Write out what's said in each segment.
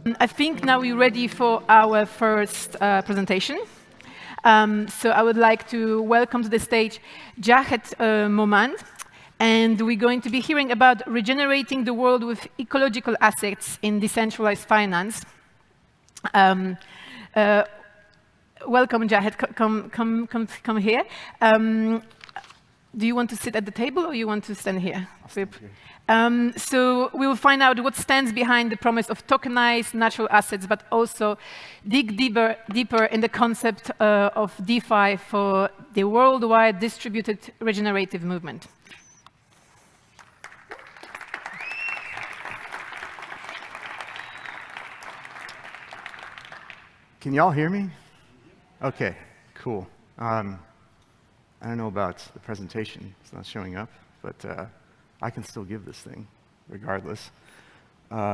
I think now we're ready for our first presentation. So I would like to welcome to the stage Jahed Momand, and we're going to be hearing about regenerating the world with ecological assets in decentralized finance. Welcome, Jahed. Come here. Do you want to sit at the table or you want to stand here? I'll stand here. So we will find out what stands behind the promise of tokenized natural assets, but also dig deeper in the concept of DeFi for the worldwide distributed regenerative movement. Can y'all hear me? Okay, cool. I don't know about the presentation. It's not showing up, but I can still give this thing regardless. All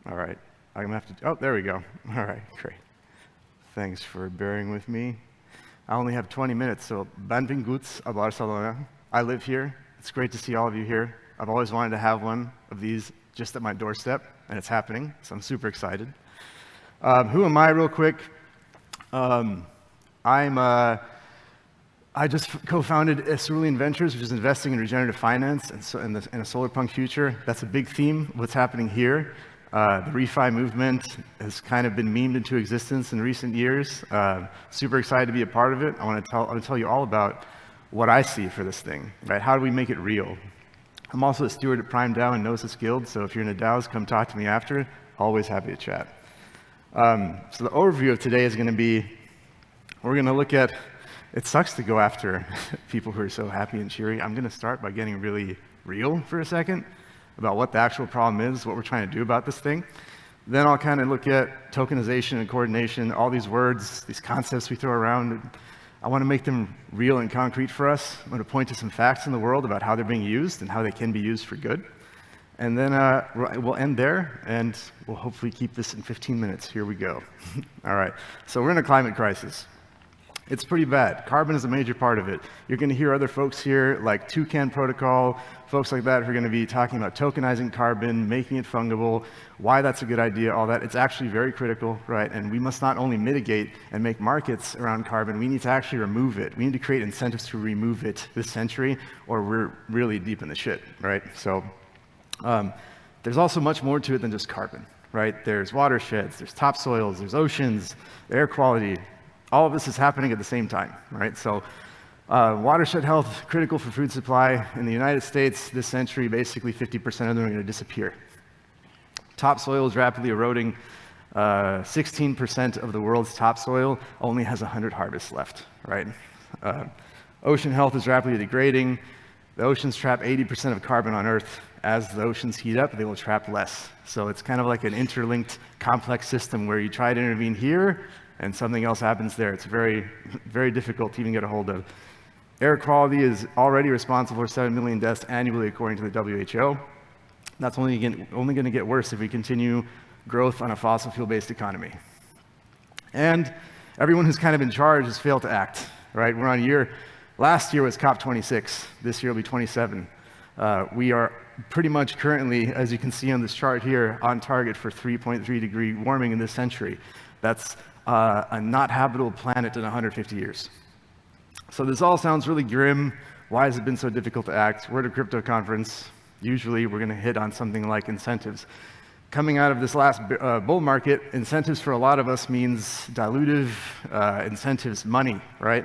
right, I'm gonna have to, oh, there we go. All right, great. Thanks for bearing with me. I only have 20 minutes, so benvinguts a Barcelona. I live here. It's great to see all of you here. I've always wanted to have one of these just at my doorstep, and it's happening, so I'm super excited. Who am I, real quick? I just co-founded Cerulean Ventures, which is investing in regenerative finance and in a solar punk future. That's a big theme, what's happening here. The refi movement has kind of been memed into existence in recent years. Super excited to be a part of it. I want to tell you all about what I see for this thing, right? How do we make it real? I'm also a steward at PrimeDAO and Gnosis Guild, so if you're in the DAOs, come talk to me after. Always happy to chat. So the overview of today is going to be, we're going to look at, it sucks to go after people who are so happy and cheery. I'm going to start by getting really real for a second about what the actual problem is, what we're trying to do about this thing. Then I'll kind of look at tokenization and coordination, all these words, these concepts we throw around. I want to make them real and concrete for us. I'm going to point to some facts in the world about how they're being used and how they can be used for good. And then we'll end there, and we'll hopefully keep this in 15 minutes. Here we go. All right, so we're in a climate crisis. It's pretty bad. Carbon is a major part of it. You're going to hear other folks here, like Toucan Protocol, folks like that, who are going to be talking about tokenizing carbon, making it fungible, why that's a good idea, all that. It's actually very critical, right? And we must not only mitigate and make markets around carbon, we need to actually remove it. We need to create incentives to remove it this century, or we're really deep in the shit, right? So there's also much more to it than just carbon, right? There's watersheds, there's topsoils, there's oceans, air quality. All of this is happening at the same time, right? So watershed health, critical for food supply. In the United States this century, basically 50% of them are going to disappear. Topsoil is rapidly eroding. 16% of the world's topsoil only has 100 harvests left, right? Ocean health is rapidly degrading. The oceans trap 80% of carbon on Earth. As the oceans heat up, they will trap less. So it's kind of like an interlinked, complex system where you try to intervene here, and something else happens there. It's very, very difficult to even get a hold of. Air quality is already responsible for 7 million deaths annually, according to the WHO. That's only going to get worse if we continue growth on a fossil fuel-based economy. And everyone who's kind of in charge has failed to act, right? We're on last year was COP26. This year will be 27. We are pretty much currently, as you can see on this chart here, on target for 3.3 degree warming in this century. That's a not habitable planet in 150 years. So this all sounds really grim. Why has it been so difficult to act? We're at a crypto conference. Usually we're going to hit on something like incentives. Coming out of this last bull market, incentives for a lot of us means dilutive incentives, money, right?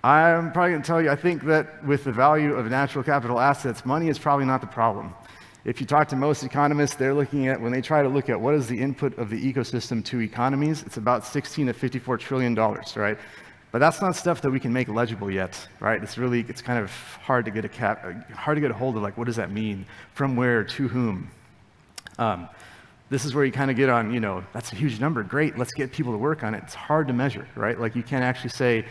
I'm probably going to tell you, I think that with the value of natural capital assets, money is probably not the problem. If you talk to most economists, they're looking at, when they try to look at what is the input of the ecosystem to economies, it's about $16 to $54 trillion, right? But that's not stuff that we can make legible yet, right? It's kind of hard to get a hold of, like, what does that mean? From where, to whom? This is where you kind of get on, that's a huge number, great, let's get people to work on it. It's hard to measure, right? Like, you can't actually say,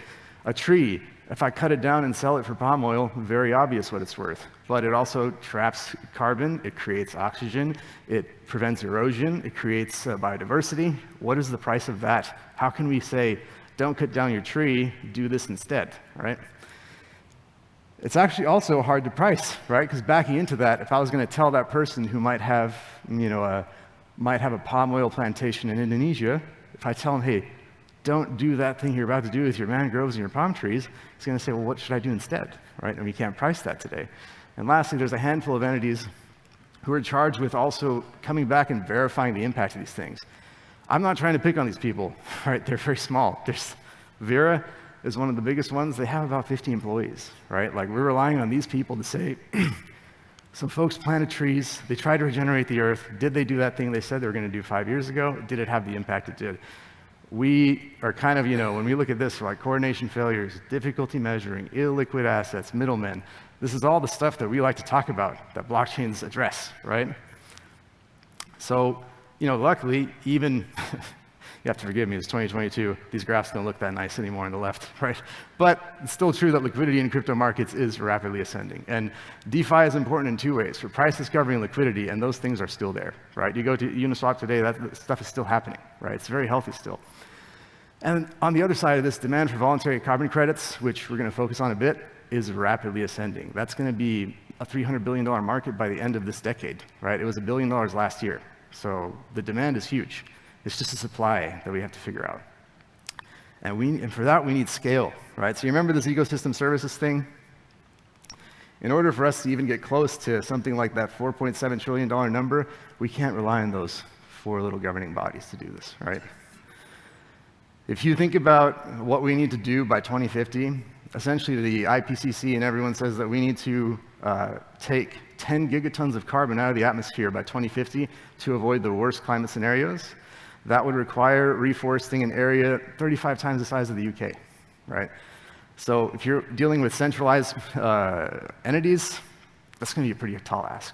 a tree, if I cut it down and sell it for palm oil, very obvious what it's worth. But it also traps carbon, it creates oxygen, it prevents erosion, it creates biodiversity. What is the price of that? How can we say, don't cut down your tree, do this instead, right? It's actually also hard to price, right? Because backing into that, if I was going to tell that person who might have, might have a palm oil plantation in Indonesia, if I tell him, hey, don't do that thing you're about to do with your mangroves and your palm trees, he's going to say, well, what should I do instead, right? And we can't price that today. And lastly, there's a handful of entities who are charged with also coming back and verifying the impact of these things. I'm not trying to pick on these people, right? They're very small. There's Vera is one of the biggest ones. They have about 50 employees, right? Like, we're relying on these people to say, some folks planted trees, they tried to regenerate the earth. Did they do that thing they said they were going to do 5 years ago? Did it have the impact it did? We are kind of, when we look at this, we're like coordination failures, difficulty measuring, illiquid assets, middlemen. This is all the stuff that we like to talk about, that blockchains address, right? So, luckily, even, you have to forgive me, it's 2022. These graphs don't look that nice anymore on the left, right? But it's still true that liquidity in crypto markets is rapidly ascending. And DeFi is important in two ways, for price discovery and liquidity, and those things are still there, right? You go to Uniswap today, that stuff is still happening, right? It's very healthy still. And on the other side of this, demand for voluntary carbon credits, which we're going to focus on a bit, is rapidly ascending. That's going to be a $300 billion market by the end of this decade, right? It was $1 billion last year. So the demand is huge. It's just a supply that we have to figure out. And for that, we need scale, right? So you remember this ecosystem services thing? In order for us to even get close to something like that $4.7 trillion number, we can't rely on those 4 little governing bodies to do this, right? If you think about what we need to do by 2050, essentially the IPCC and everyone says that we need to take 10 gigatons of carbon out of the atmosphere by 2050 to avoid the worst climate scenarios. That would require reforesting an area 35 times the size of the UK, right? So if you're dealing with centralized entities, that's going to be a pretty tall ask.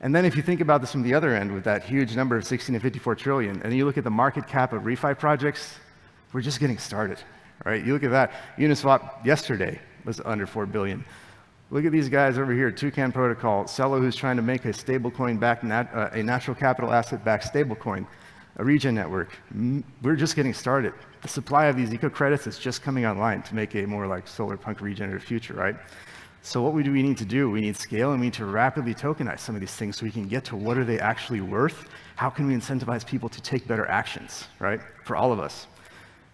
And then if you think about this from the other end with that huge number of 16 to 54 trillion, and you look at the market cap of refi projects, we're just getting started, right? You look at that. Uniswap yesterday was under 4 billion. Look at these guys over here, Toucan Protocol, Celo, who's trying to make a stablecoin back, a natural capital asset backed stablecoin, a regen network. We're just getting started. The supply of these eco credits is just coming online to make a more like solar punk regenerative future, right? So what do we need to do? We need scale, and we need to rapidly tokenize some of these things so we can get to what are they actually worth? How can we incentivize people to take better actions, right? For all of us.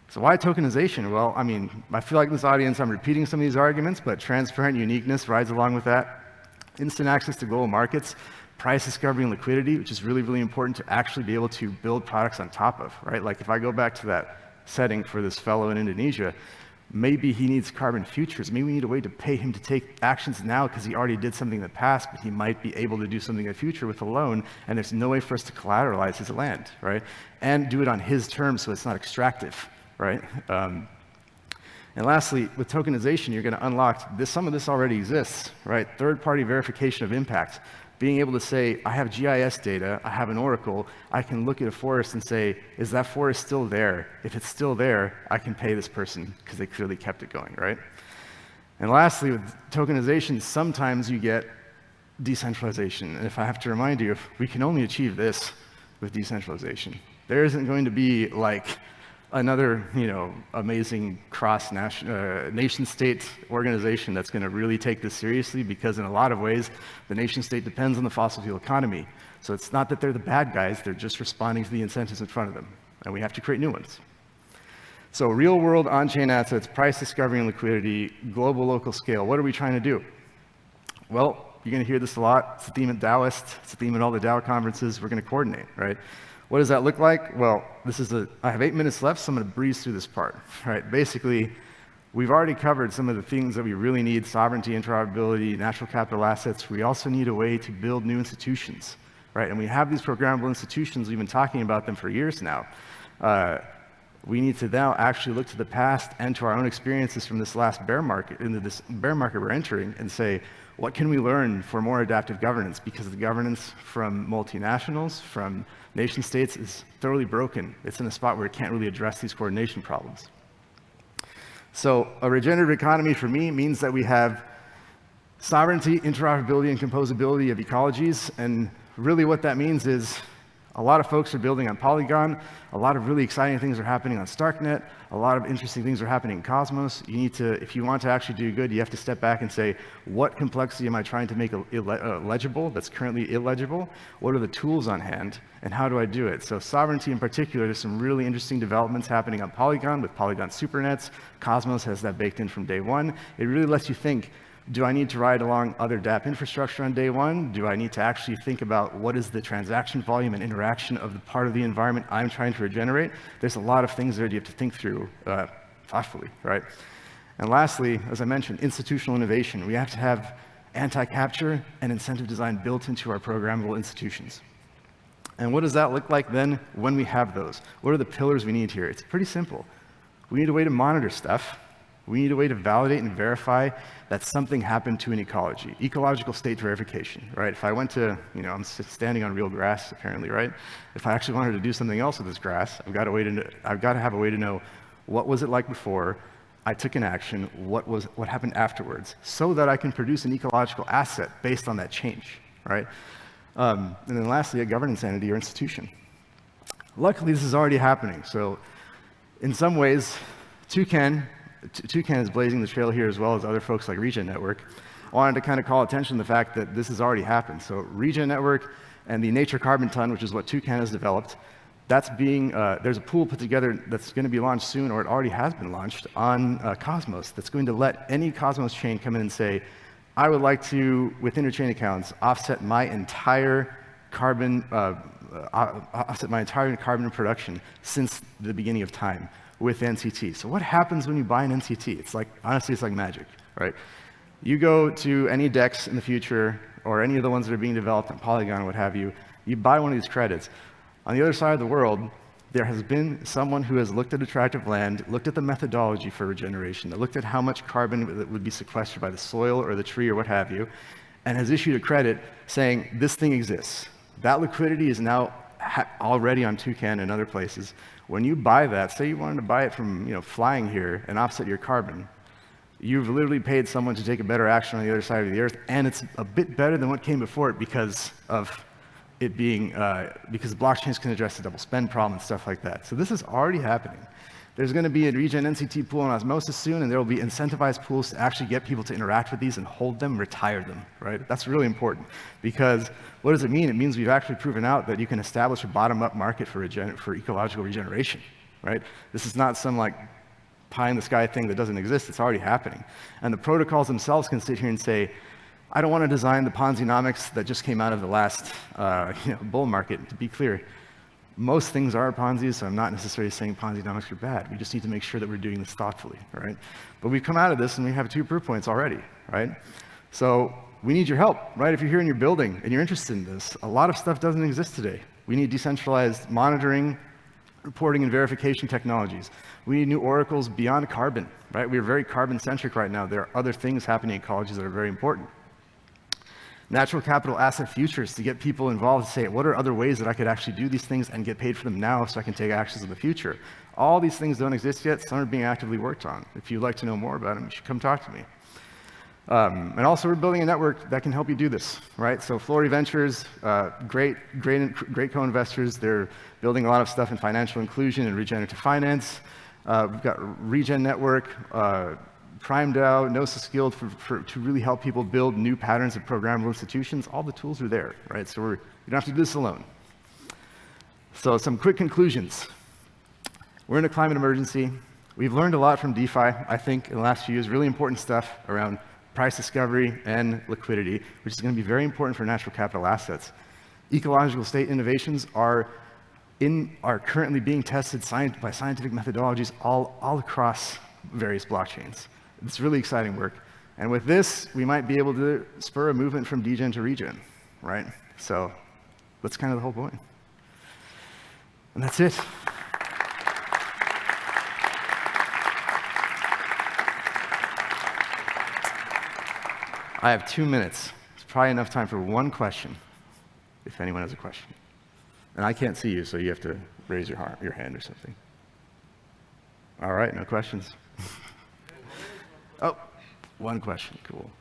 So why tokenization? Well, I mean, I feel like in this audience, I'm repeating some of these arguments, but transparent uniqueness rides along with that. Instant access to global markets, price discovery and liquidity, which is really, really important to actually be able to build products on top of, right? Like if I go back to that setting for this fellow in Indonesia, maybe he needs carbon futures. Maybe we need a way to pay him to take actions now because he already did something in the past, but he might be able to do something in the future with a loan, and there's no way for us to collateralize his land, right? And do it on his terms so it's not extractive, right? And lastly, with tokenization, you're going to unlock this. Some of this already exists, right? Third-party verification of impact. Being able to say, I have GIS data, I have an oracle, I can look at a forest and say, is that forest still there? If it's still there, I can pay this person because they clearly kept it going, right? And lastly, with tokenization, sometimes you get decentralization. And if I have to remind you, we can only achieve this with decentralization. There isn't going to be like another, amazing nation-state organization that's going to really take this seriously, because in a lot of ways, the nation-state depends on the fossil fuel economy. So it's not that they're the bad guys, they're just responding to the incentives in front of them, and we have to create new ones. So real-world on-chain assets, price discovery and liquidity, global local scale. What are we trying to do? Well, you're going to hear this a lot. It's a theme at Daoist. It's a theme at all the DAO conferences. We're going to coordinate, right? What does that look like? Well, I have 8 minutes left, so I'm going to breeze through this part. Right? Basically, we've already covered some of the things that we really need: sovereignty, interoperability, natural capital assets. We also need a way to build new institutions, right? And we have these programmable institutions. We've been talking about them for years now. We need to now actually look to the past and to our own experiences from this last bear market, into this bear market we're entering, and say, what can we learn for more adaptive governance? Because the governance from multinationals, from nation states, is thoroughly broken. It's in a spot where it can't really address these coordination problems. So a regenerative economy for me means that we have sovereignty, interoperability, and composability of ecologies. And really what that means is A lot of folks are building on Polygon. A lot of really exciting things are happening on Starknet. A lot of interesting things are happening in Cosmos. You need to, if you want to actually do good, you have to step back and say, what complexity am I trying to make legible that's currently illegible? What are the tools on hand? And how do I do it? So sovereignty in particular, there's some really interesting developments happening on Polygon with Polygon Supernets. Cosmos has that baked in from day one. It really lets you think, do I need to ride along other dApp infrastructure on day one? Do I need to actually think about what is the transaction volume and interaction of the part of the environment I'm trying to regenerate? There's a lot of things there you have to think through thoughtfully, right? And lastly, as I mentioned, institutional innovation. We have to have anti-capture and incentive design built into our programmable institutions. And what does that look like then when we have those? What are the pillars we need here? It's pretty simple. We need a way to monitor stuff. We need a way to validate and verify that something happened to an ecology. Ecological state verification, right? If I went to, I'm standing on real grass apparently, right? If I actually wanted to do something else with this grass, I've got to have a way to know what was it like before I took an action, what happened afterwards, so that I can produce an ecological asset based on that change, right? And then lastly, a governance entity or institution. Luckily, this is already happening. So in some ways, Toucan is blazing the trail here, as well as other folks like Regen Network. I wanted to kind of call attention to the fact that this has already happened. So Regen Network and the Nature Carbon Ton, which is what Toucan has developed, that's there's a pool put together that's going to be launched soon, or it already has been launched, on Cosmos, that's going to let any Cosmos chain come in and say, I would like to, with interchain accounts, offset my entire carbon production since the beginning of time with NCT. So what happens when you buy an NCT? It's like, honestly, it's like magic, right? You go to any DEX in the future, or any of the ones that are being developed on Polygon or what have you, you buy one of these credits. On the other side of the world, there has been someone who has looked at attractive land, looked at the methodology for regeneration, that looked at how much carbon would be sequestered by the soil or the tree or what have you, and has issued a credit saying, this thing exists. That liquidity is now already on Toucan and other places. When you buy that, say you wanted to buy it from flying here and offset your carbon, you've literally paid someone to take a better action on the other side of the earth, and it's a bit better than what came before it because of it being, because blockchains can address the double spend problem and stuff like that. So this is already happening. There's going to be a Regen NCT pool on Osmosis soon, and there will be incentivized pools to actually get people to interact with these and hold them, retire them, right? That's really important, because what does it mean? It means we've actually proven out that you can establish a bottom-up market for ecological regeneration, right? This is not some like pie-in-the-sky thing that doesn't exist. It's already happening. And the protocols themselves can sit here and say, I don't want to design the Ponzi-nomics that just came out of the last bull market. To be clear, most things are Ponzi's, so I'm not necessarily saying Ponzi-nomics are bad. We just need to make sure that we're doing this thoughtfully, right? But we've come out of this and we have 2 proof points already, right? So we need your help, right? If you're here in your building and you're interested in this, a lot of stuff doesn't exist today. We need decentralized monitoring, reporting, and verification technologies. We need new oracles beyond carbon, right? We're very carbon-centric right now. There are other things happening in ecologies that are very important. Natural capital asset futures to get people involved to say, what are other ways that I could actually do these things and get paid for them now so I can take actions in the future? All these things don't exist yet. Some are being actively worked on. If you'd like to know more about them, you should come talk to me. And also, we're building a network that can help you do this, right? So Cerulean Ventures, great co-investors. They're building a lot of stuff in financial inclusion and regenerative finance. We've got Regen Network, PrimeDAO, Gnosis Guild to really help people build new patterns of programmable institutions. All the tools are there, right? So you don't have to do this alone. So some quick conclusions. We're in a climate emergency. We've learned a lot from DeFi, I think, in the last few years. Really important stuff around price discovery and liquidity, which is going to be very important for natural capital assets. Ecological state innovations are currently being tested by scientific methodologies all across various blockchains. It's really exciting work. And with this, we might be able to spur a movement from degen to regen, right? So that's kind of the whole point. And that's it. I have 2 minutes. It's probably enough time for one question, if anyone has a question. And I can't see you, so you have to raise your hand or something. All right, no questions. Oh, one question, cool.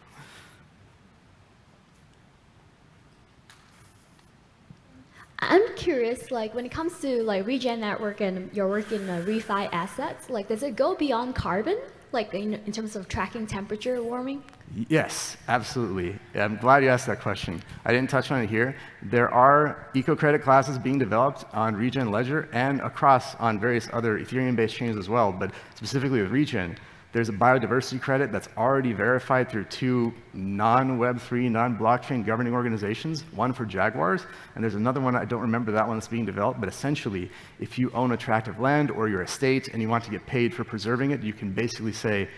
I'm curious, like when it comes to like Regen Network and your work in refi assets, like does it go beyond carbon, like in terms of tracking temperature warming? Yes, absolutely. I'm glad you asked that question. I didn't touch on it here. There are eco-credit classes being developed on Regen Ledger and across on various other Ethereum-based chains as well, but specifically with Regen, there's a biodiversity credit that's already verified through 2 non-Web3, non-blockchain governing organizations, one for jaguars, and there's another one, I don't remember that one that's being developed, but essentially, if you own a tract of land or your estate and you want to get paid for preserving it, you can basically say,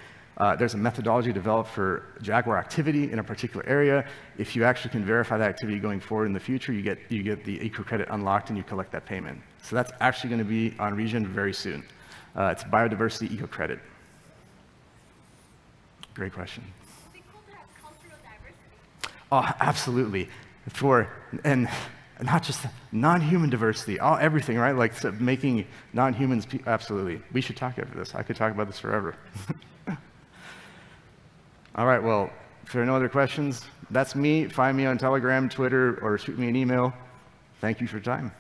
there's a methodology developed for jaguar activity in a particular area. If you actually can verify that activity going forward in the future, you get the eco credit unlocked and you collect that payment. So that's actually going to be on Regen very soon. It's biodiversity eco credit. Great question. Would it be cool to have cultural diversity? Oh, absolutely. And not just non-human diversity, everything, right? Like so making non-humans, absolutely. We should talk about this. I could talk about this forever. All right, well, if there are no other questions, that's me. Find me on Telegram, Twitter, or shoot me an email. Thank you for your time.